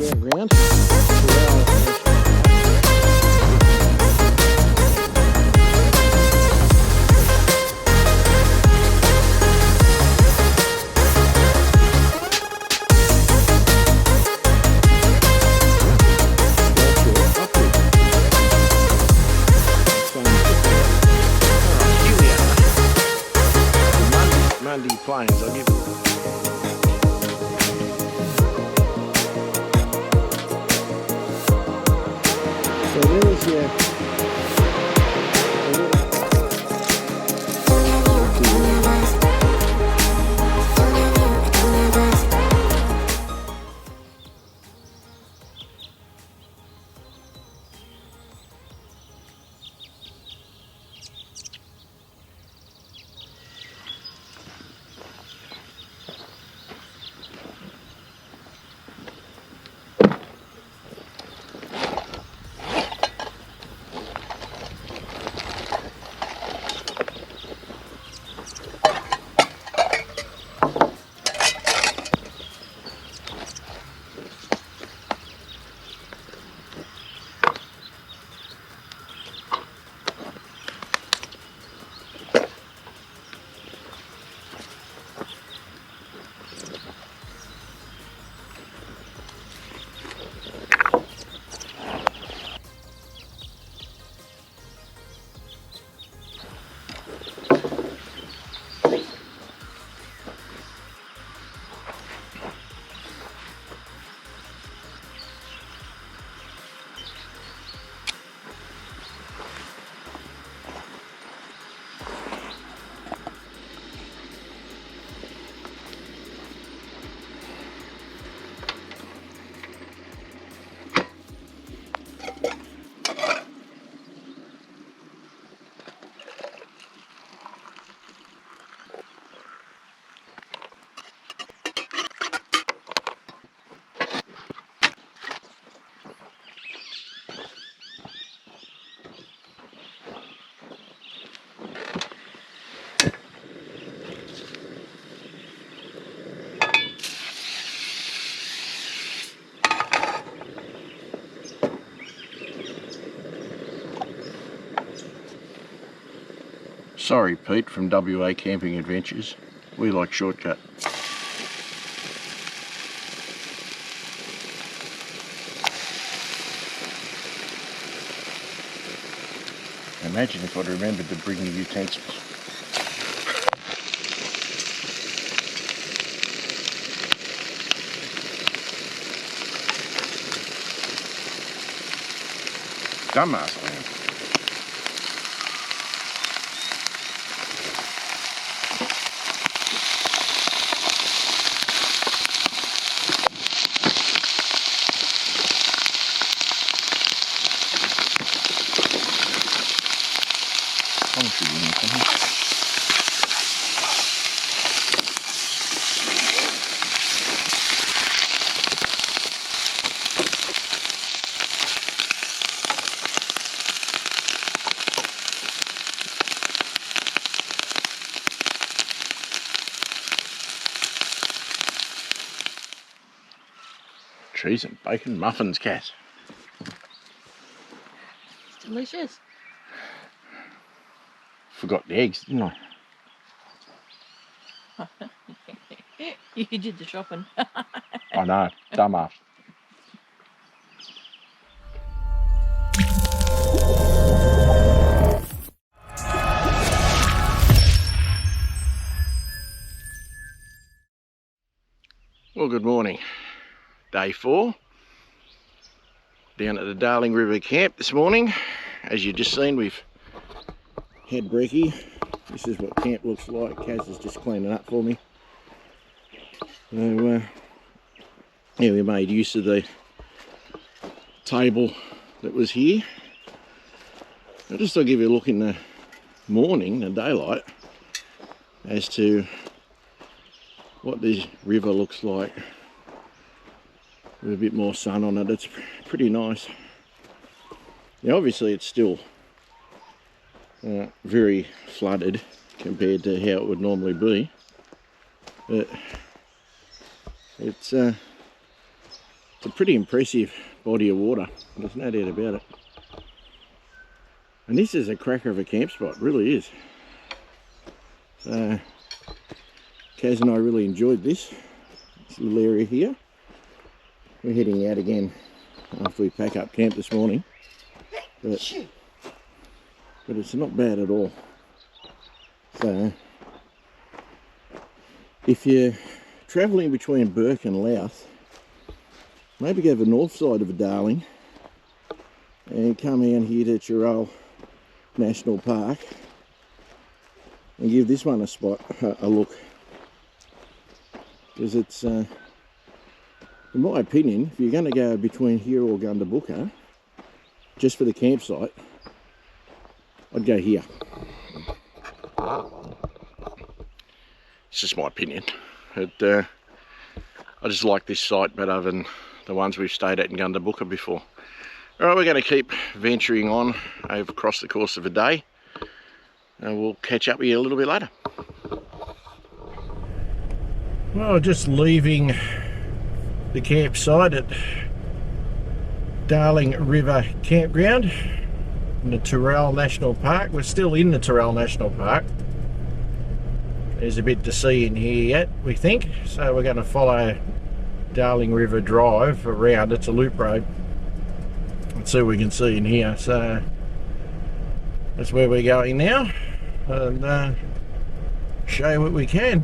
Campground. Toorale Monday Plains, I'll give it. So there's your Sorry Pete from WA Camping Adventures. We like shortcut. Imagine if I'd remembered to bring the utensils. Dumbass I am. Cheese and bacon muffins, Kaz. Delicious. Forgot the eggs, didn't I? You did the shopping. I know, dumbass. Well, good morning. Day 4. Down at the Darling River Camp this morning. As you've just seen, we've had brekkie. This is what camp looks like. Kaz is just cleaning up for me. So, yeah, we made use of the table that was here. I'll just give you a look in the morning, the daylight, as to what this river looks like with a bit more sun on it. It's pretty nice. Now obviously it's still very flooded compared to how it would normally be, but it's It's a pretty impressive body of water, there's no doubt about it. And this is a cracker of a camp spot, really is. So Kaz and I really enjoyed this little area here. We're heading out again after we pack up camp this morning, but it's not bad at all. So if you're travelling between Burke and Louth, maybe go to the north side of the Darling and come in here to Toorale National Park and give this one a look, because it's in my opinion, if you're going to go between here or Gundabooka just for the campsite, I'd go here. It's just my opinion. I just like this site better than the ones we've stayed at in Gundabooka before. Alright, we're going to keep venturing on across the course of a day, and we'll catch up with you a little bit later. Well, just leaving the campsite at Darling River Campground in the Toorale National Park. We're still in the Toorale National Park. There's a bit to see in here yet, we think, so we're going to follow Darling River Drive around. It's a loop road. Let's see what we can see in here. So that's where we're going now, and show you what we can.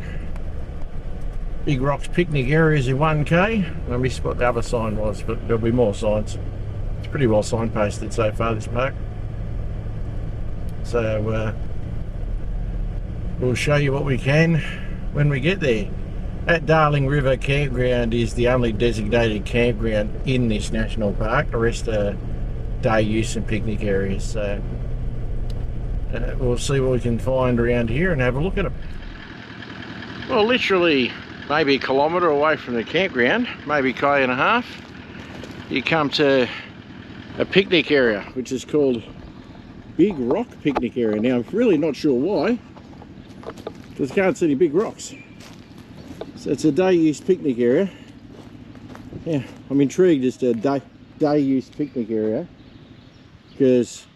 Big Rocks picnic areas in 1k. I missed what the other sign was, but there'll be more signs. It's pretty well signposted so far, this park. So we'll show you what we can when we get there. That Darling River Campground is the only designated campground in this national park. The rest are day use and picnic areas. So we'll see what we can find around here and have a look at them. Well, literally maybe a kilometre away from the campground, maybe k and a half, you come to a picnic area which is called Big Rock Picnic Area. Now I'm really not sure why, because I can't see any big rocks. So it's a day use picnic area. Yeah, I'm intrigued as to day use picnic area, because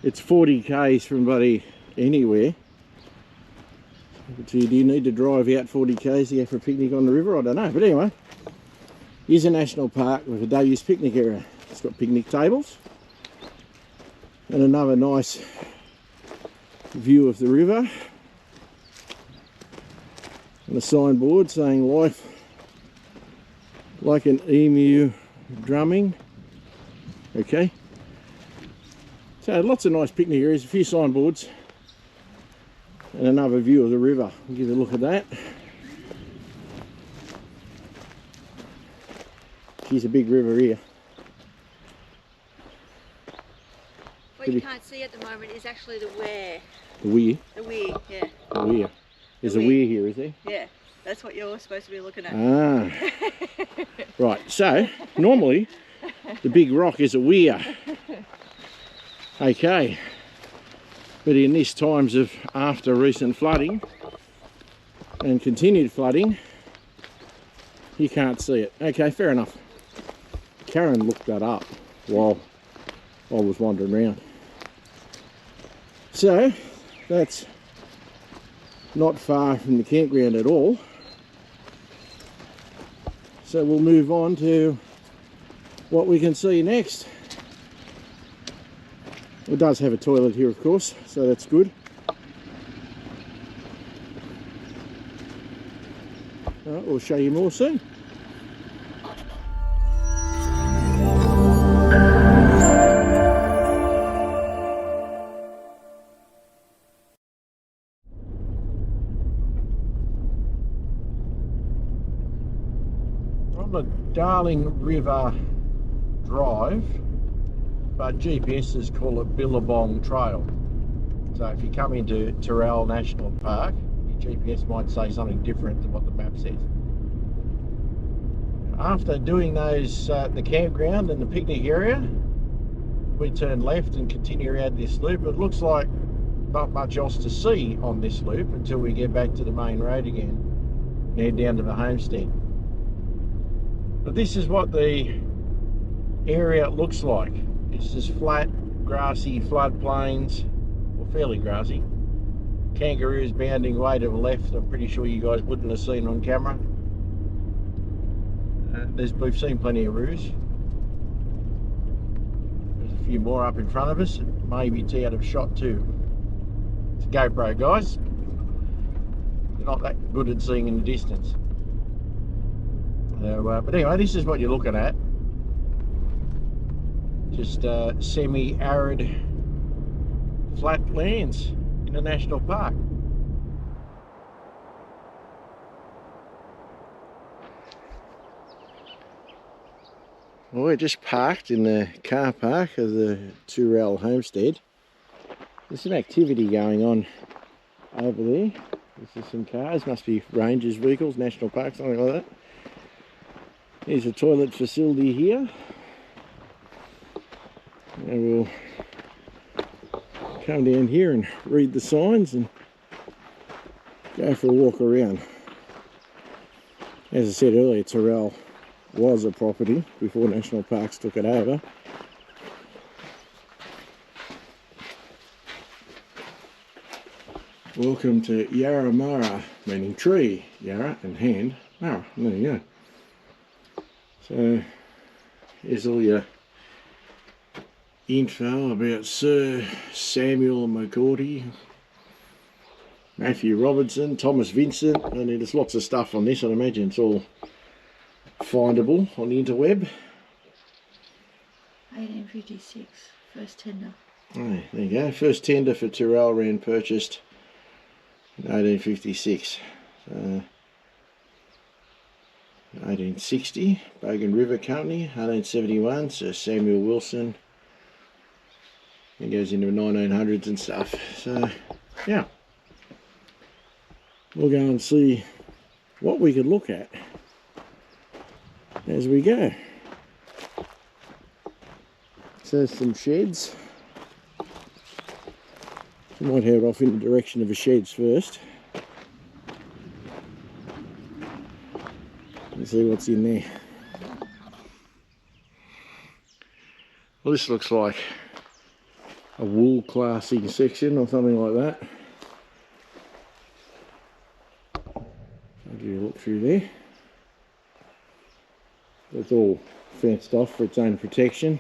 it's 40 k's from bloody anywhere. Do you need to drive out 40 k's to go for a picnic on the river? I don't know, but anyway, here's a national park with a day use picnic area. It's got picnic tables and another nice view of the river, and a signboard saying life like an emu drumming. Okay, so lots of nice picnic areas, a few signboards, and another view of the river. We'll give you a look at that. Here's a big river here. What you can't see at the moment is actually the weir. The weir? The weir, yeah. The weir. There's a weir here, is there? Yeah, that's what you're supposed to be looking at. Ah. Right, so normally the big rock is a weir. Okay. But in these times of after recent flooding and continued flooding, you can't see it. Okay, fair enough. Karen looked that up while I was wandering around. So that's not far from the campground at all. So we'll move on to what we can see next. It does have a toilet here, of course, so that's good. All right, we'll show you more soon. On the Darling River Drive, but GPSs call it Billabong Trail. So if you come into Toorale National Park, your GPS might say something different to what the map says. After doing those, the campground and the picnic area, we turn left and continue around this loop. It looks like not much else to see on this loop until we get back to the main road again and head down to the homestead. But this is what the area it looks like. It's just flat, grassy floodplains, or fairly grassy. Kangaroos bounding way to the left. I'm pretty sure you guys wouldn't have seen on camera. We've seen plenty of roos. There's a few more up in front of us. Maybe it's out of shot too. It's a GoPro, guys. They're not that good at seeing in the distance. But anyway, this is what you're looking at. Just semi-arid flat lands in a national park. Well, we're just parked in the car park of the Toorale Homestead. There's some activity going on over there. This is some cars, must be rangers vehicles, national park, something like that. There's a toilet facility here. And we'll come down here and read the signs and go for a walk around. As I said earlier, Tyrel was a property before National Parks took it over. Welcome to Yarra Mara, meaning tree, Yarra, and hand, Mara. There you go. So here's all your info about Sir Samuel McCourty, Matthew Robertson, Thomas Vincent, and there's lots of stuff on this. I imagine it's all findable on the interweb. 1856, first tender. Oh, there you go. First tender for Tyrel land purchased in 1856. 1860, Bogan River Company. 1871, Sir Samuel Wilson. It goes into the 1900s and stuff. So, yeah. We'll go and see what we could look at as we go. So some sheds. We might head off in the direction of the sheds first. Let's see what's in there. Well, this looks like a wool classing section or something like that. I'll give you a look through there. It's all fenced off for its own protection.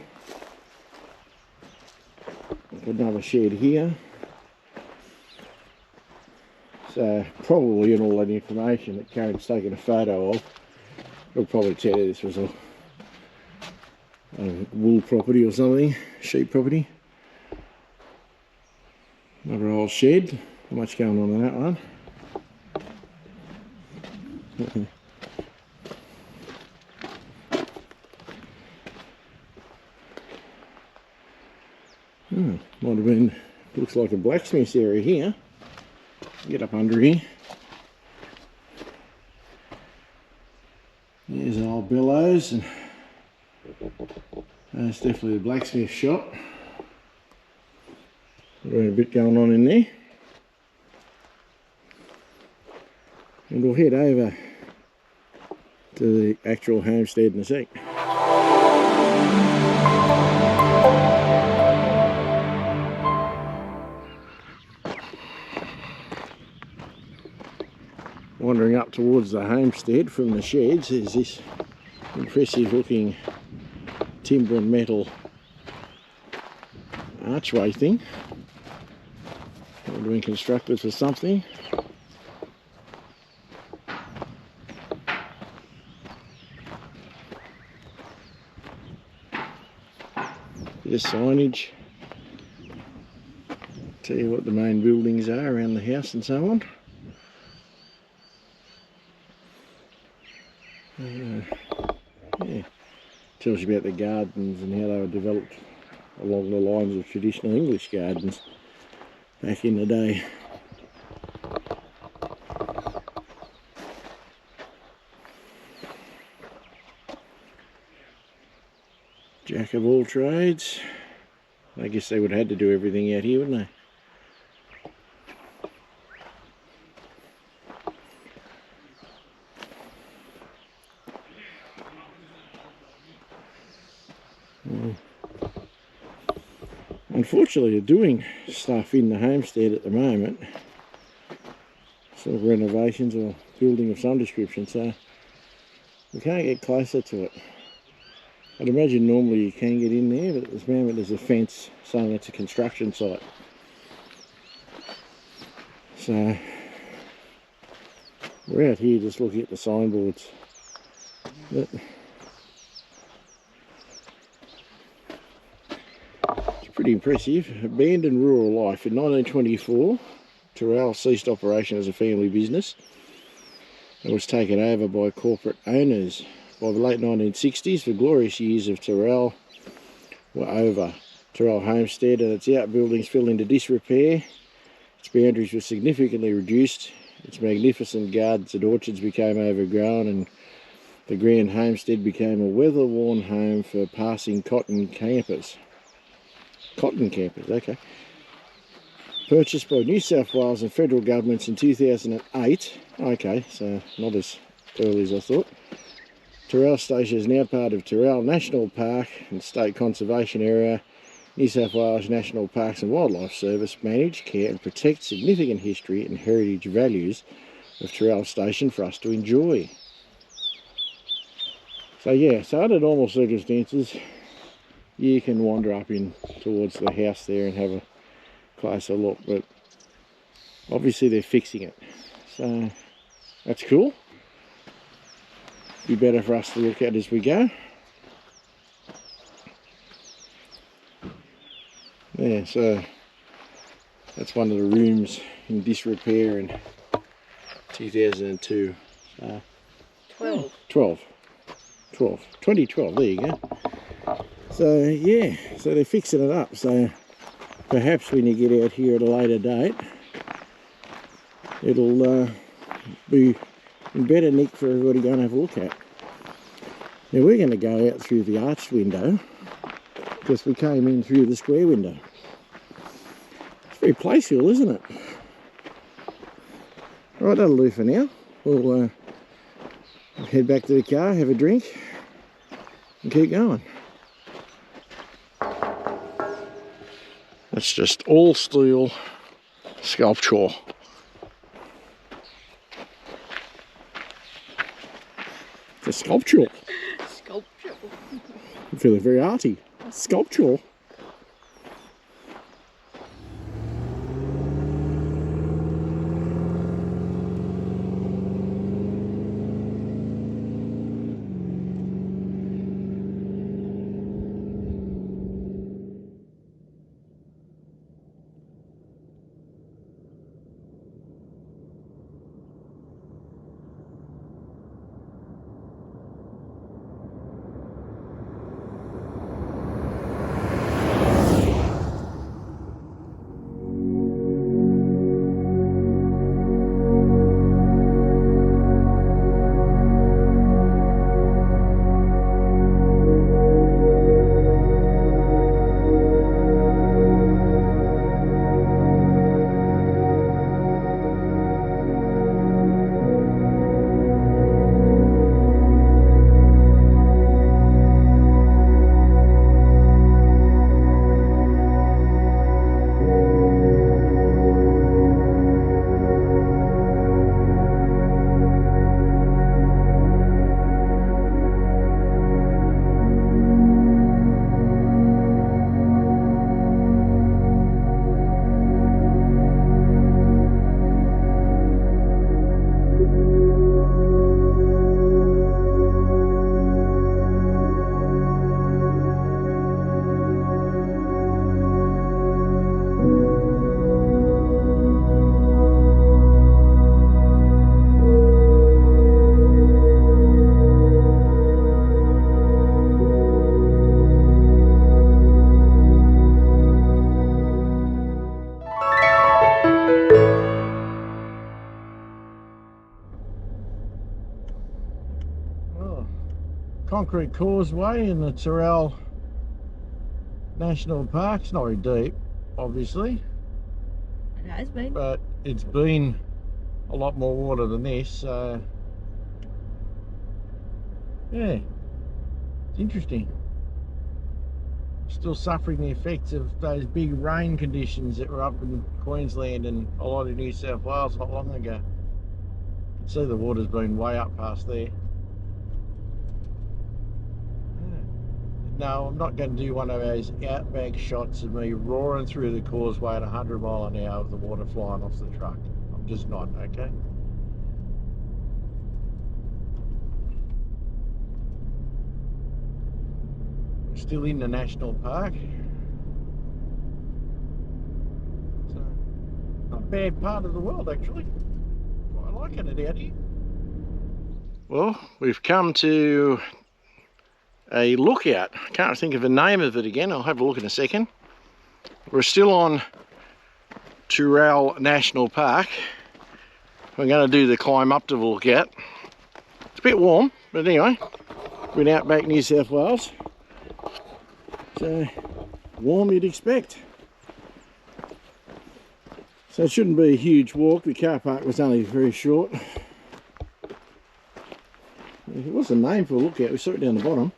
Got another shed here. So probably in all that information that Karen's taken a photo of, it'll probably tell you this was a wool property or something, sheep property. Another old shed. Not much going on in that one. Might have been, looks like a blacksmith's area here. Get up under here. There's an old bellows, and that's definitely the blacksmith shop. There's a bit going on in there. And we'll head over to the actual homestead in a sec. Wandering up towards the homestead from the sheds is this impressive looking timber and metal archway thing. Would have been constructed for something. Bit of signage. Tell you what the main buildings are around the house and so on. Yeah, tells you about the gardens and how they were developed along the lines of traditional English gardens back in the day. Jack of all trades. I guess they would have had to do everything out here, wouldn't they? Unfortunately, they're doing stuff in the homestead at the moment, sort of renovations or building of some description, so we can't get closer to it. I'd imagine normally you can get in there, but at this moment there's a fence saying it's a construction site. So we're out here just looking at the signboards. But it's pretty impressive. Abandoned rural life. In 1924, Toorale ceased operation as a family business. It was taken over by corporate owners. By the late 1960s, the glorious years of Tyrel were over. Terrel Homestead and its outbuildings fell into disrepair. Its boundaries were significantly reduced. Its magnificent gardens and orchards became overgrown, and the grand homestead became a weather-worn home for passing cotton campers. Cotton campers, okay. Purchased by New South Wales and federal governments in 2008. Okay, so not as early as I thought. Toorale Station is now part of Toorale National Park and State Conservation Area. New South Wales National Parks and Wildlife Service manage, care and protect significant history and heritage values of Toorale Station for us to enjoy. So yeah, so under normal circumstances you can wander up in towards the house there and have a closer look, but obviously they're fixing it, so that's cool. Be better for us to look at as we go. Yeah, so that's one of the rooms in disrepair in 2002. 2012, there you go. So yeah, so they're fixing it up, so perhaps when you get out here at a later date it'll be in better nick for everybody to go and have a look at. Now we're going to go out through the arched window because we came in through the square window. It's very playful, isn't it? Right, that'll do for now. We'll head back to the car, have a drink and keep going. That's just all steel sculpture. It's sculptural. Sculptural. I'm feeling very arty. Sculptural. Concrete causeway in the Toorale National Park. It's not very deep, obviously. It has been. But it's been a lot more water than this, so yeah, it's interesting. still suffering the effects of those big rain conditions that were up in Queensland and a lot of New South Wales not long ago. You can see the water's been way up past there. No, I'm not going to do one of those outback shots of me roaring through the causeway at 100 mile an hour with the water flying off the truck. I'm just not, okay? We're still in the national park. It's not a bad part of the world, actually. Quite liking it out here. Well, we've come to a lookout. I can't think of the name of it again. I'll have a look in a second. We're still on Toorale National Park. We're going to do the climb up to the lookout. It's a bit warm, but anyway, we're in outback New South Wales. So warm you'd expect. So it shouldn't be a huge walk. The car park was only very short. What's the name for a lookout? We saw it down the bottom.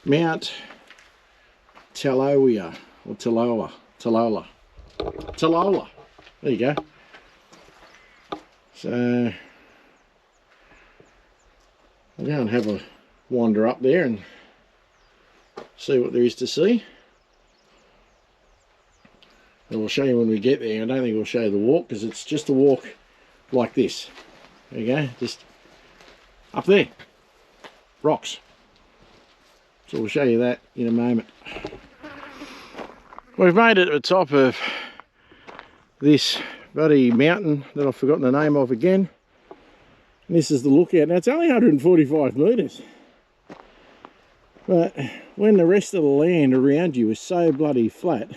Mount Taloia or Talola. There you go. So I'll go and have a wander up there and see what there is to see. And we'll show you when we get there. I don't think we'll show you the walk because it's just a walk like this. There you go, just up there. Rocks. So we'll show you that in a moment. We've made it at the top of this bloody mountain that I've forgotten the name of again. And this is the lookout. Now it's only 145 metres. But when the rest of the land around you is so bloody flat,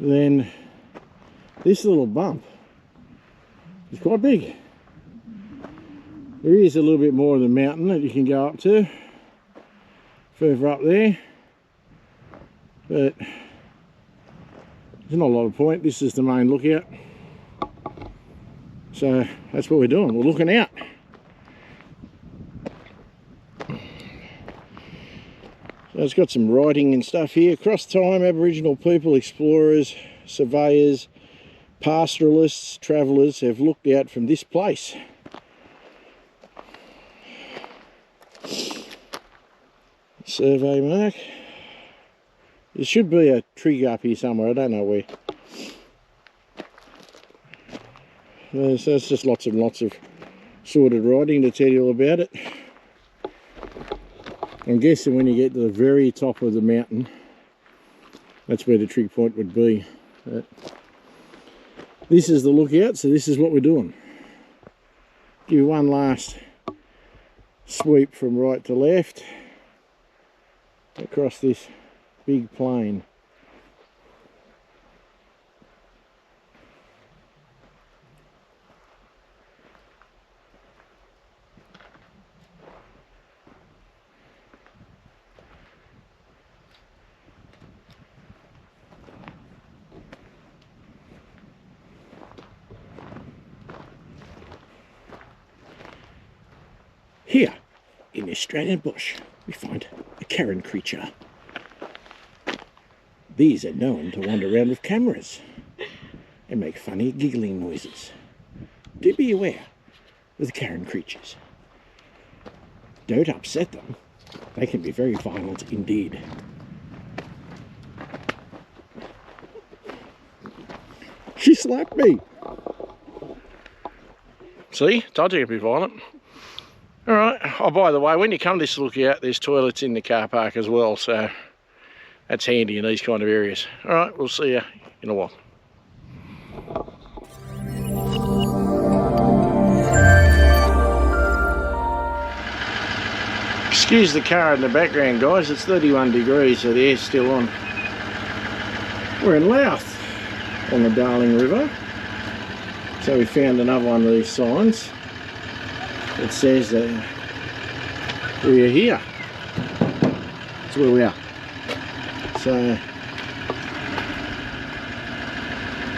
then this little bump is quite big. There is a little bit more of the mountain that you can go up to. Further up there, but there's not a lot of point. This is the main lookout, so that's what we're doing. We're looking out. So it's got some writing and stuff here. Across time, Aboriginal people, explorers, surveyors, pastoralists, travellers have looked out from this place. Survey mark. There should be a trig up here somewhere, I don't know where. So it's just lots and lots of sorted writing to tell you all about it. I'm guessing when you get to the very top of the mountain, that's where the trig point would be. But this is the lookout, so this is what we're doing. Give you one last sweep from right to left across this big plain. Here in the Australian bush we find a Karen creature. These are known to wander around with cameras and make funny giggling noises. Do be aware of the Karen creatures. Don't upset them. They can be very violent indeed. She slapped me. See, told you it'd be violent. Alright, oh by the way, when you come this lookout, there's toilets in the car park as well, so that's handy in these kind of areas. Alright, we'll see you in a while. Excuse the car in the background, guys, it's 31 degrees, so the air's still on. We're in Louth on the Darling River. So we found another one of these signs. It says that we are here. That's where we are. So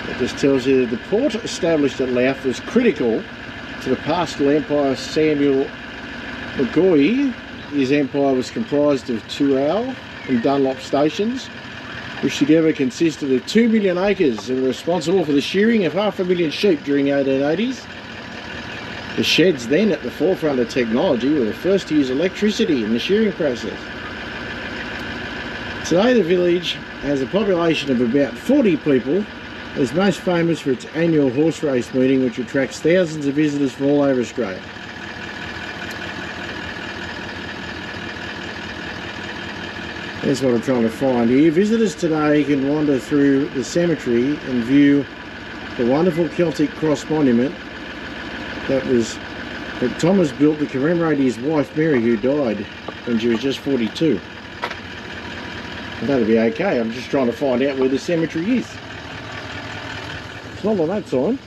it just tells you that the port established at Louth was critical to the pastoral empire of Samuel McCoy his empire was comprised of Toorale and Dunlop stations, which together consisted of 2 million acres and were responsible for the shearing of 500,000 sheep during the 1880s. The sheds, then at the forefront of technology, were the first to use electricity in the shearing process. Today the village has a population of about 40 people and is most famous for its annual horse race meeting, which attracts thousands of visitors from all over Australia. That's what I'm trying to find here. Visitors today can wander through the cemetery and view the wonderful Celtic cross monument that Thomas built to commemorate his wife Mary, who died when she was just 42. And that'll be okay. I'm just trying to find out where the cemetery is. It's not on that sign.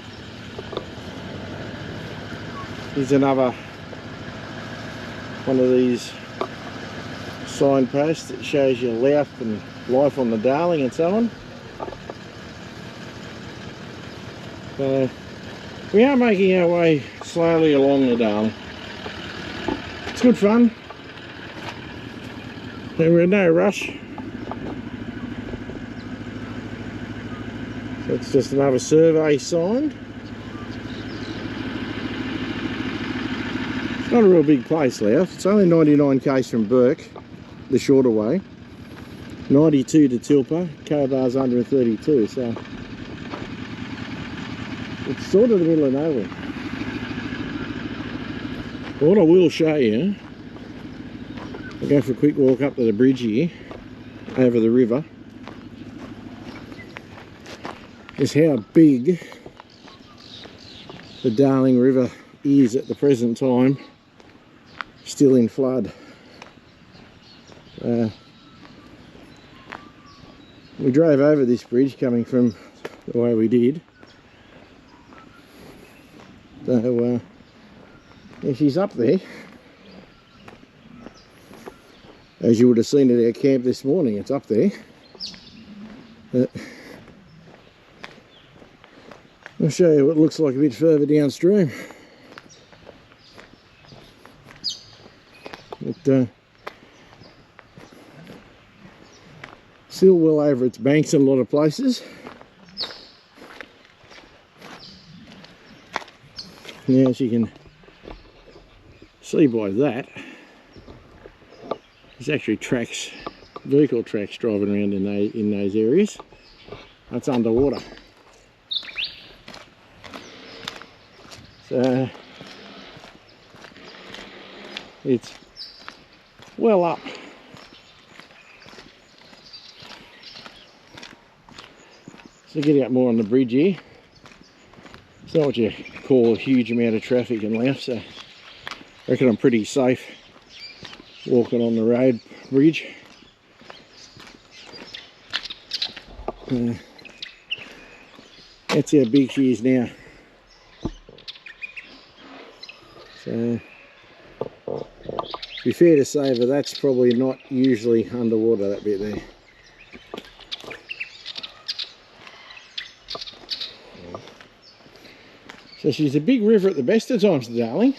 Here's another one of these signposts that shows you Louth and life on the Darling and so on. So we are making our way slowly along the Darling. It's good fun. And we're in no rush. So it's just another survey sign. It's not a real big place, Louth. It's only 99 k's from Burke, the shorter way. 92 to Tilpa, Cobar's 132, so it's sort of the middle of nowhere. What I will show you, I'll go for a quick walk up to the bridge here, over the river, is how big the Darling River is at the present time, still in flood. We drove over this bridge coming from the way we did. So yeah, she's up there, as you would have seen at our camp this morning. It's up there. I'll show you what it looks like a bit further downstream. But still well over its banks in a lot of places. Now, as you can see by that, there's actually tracks, vehicle tracks driving around in those areas. That's underwater. So it's well up. So get out more on the bridge here. It's not what you call a huge amount of traffic in Louth, so I reckon I'm pretty safe walking on the road bridge. That's how big she is now. So, to be fair to say, but that's probably not usually underwater, that bit there. So she's a big river at the best of times, the Darling.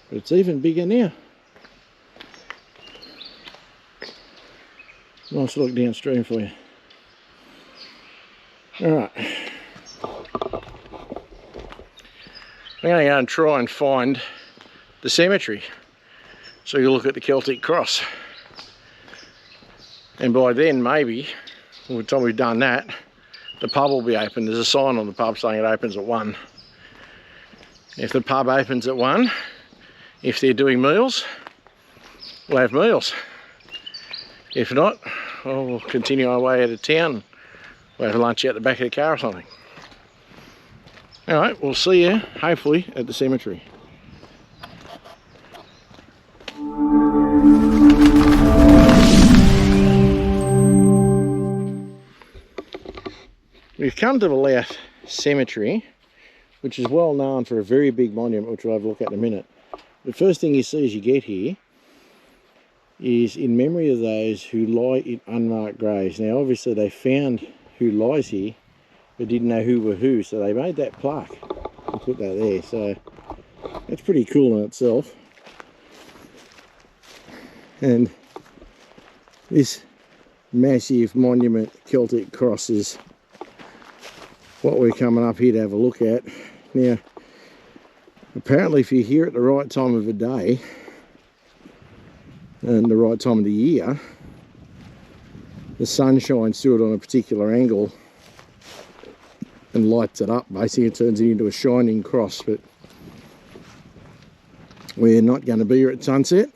But it's even bigger now. Nice look downstream for you. Alright. I'm going to go and try and find the cemetery, so you look at the Celtic cross. And by then, maybe, by the time we've done that, the pub will be open. There's a sign on the pub saying it opens at 1. If the pub opens at 1, if they're doing meals, we'll have meals. If not, well, we'll continue our way out of town. We'll have lunch out the back of the car or something. Alright, we'll see you, hopefully, at the cemetery. We've come to the Louth Cemetery, which is well known for a very big monument, which we'll have a look at in a minute. The first thing you see as you get here is in memory of those who lie in unmarked graves. Now obviously they found who lies here, but didn't know who were who, so they made that plaque and put that there. So That's pretty cool in itself. And this massive monument Celtic cross is what we're coming up here to have a look at. Now, apparently if you're here at the right time of the day and the right time of the year, the sun shines through it on a particular angle and lights it up. Basically it turns it into a shining cross, but we're not going to be here at sunset,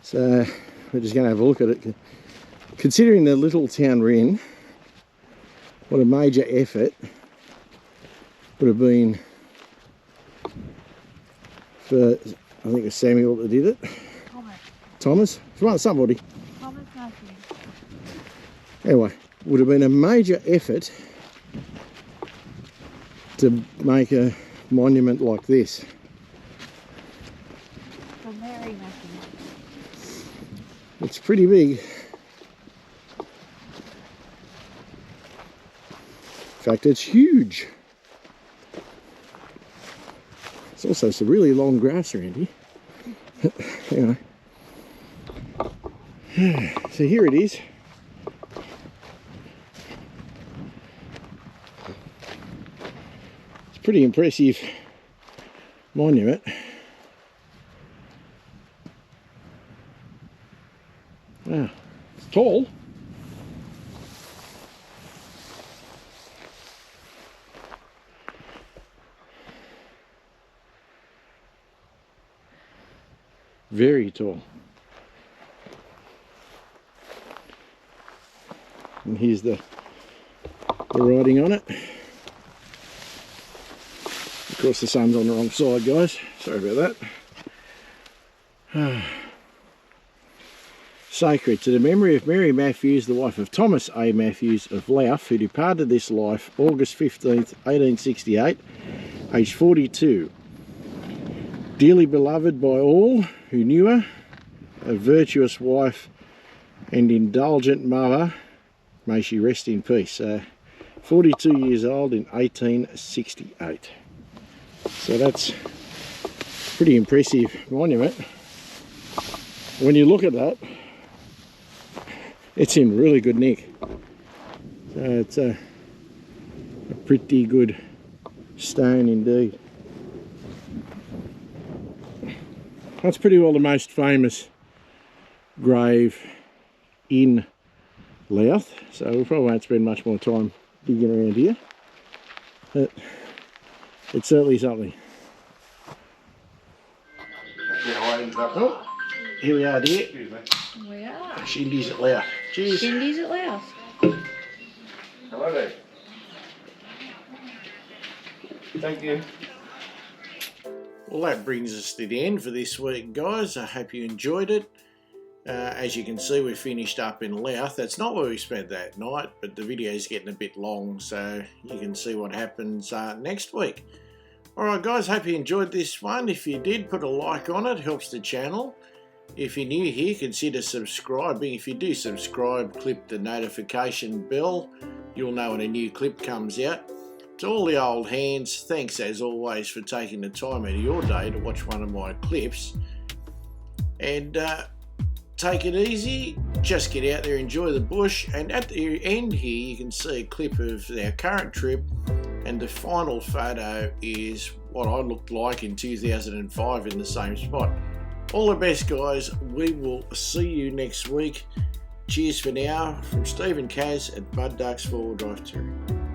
so we're just going to have a look at it. Considering the little town we're in, what a major effort would have been for, I think it was Samuel that did it. Thomas? Somebody. Thomas Matthews. Anyway, would have been a major effort to make a monument like this. For Mary Matthews. It's pretty big. In fact, it's huge. There's also some really long grass around here. Anyway. So here it is. It's a pretty impressive monument. Wow, it's tall. Very tall. And here's the writing on it. Of course the sun's on the wrong side, guys. Sorry about that. Sacred to the memory of Mary Matthews, the wife of Thomas A. Matthews of Louth, who departed this life August 15th, 1868, aged 42. Dearly beloved by all who knew her, a virtuous wife and indulgent mother, may she rest in peace. 42 years old in 1868. So that's a pretty impressive monument. When you look at that, it's in really good nick. So it's a pretty good stone indeed. That's pretty well the most famous grave in Louth, so we probably won't spend much more time digging around here, but it's certainly something. Oh, here we are, dear. We are. Shindies at Louth. Cheers. Shindies at Louth. Hello there. Thank you. Well, that brings us to the end for this week, guys. I hope you enjoyed it. As you can see, we finished up in Louth. That's not where we spent that night, but the video is getting a bit long, so you can see what happens next week. Alright guys, hope you enjoyed this one. If you did, put a like on it, helps the channel. If you're new here, consider subscribing. If you do subscribe, click the notification bell. You'll know when a new clip comes out. To all the old hands, thanks as always for taking the time out of your day to watch one of my clips. And take it easy, just get out there, enjoy the bush, and at the end here you can see a clip of our current trip, and the final photo is what I looked like in 2005 in the same spot. All the best guys, we will see you next week. Cheers for now from Steve and Kaz at Bud Duck's 4-Wheel Drive Touring.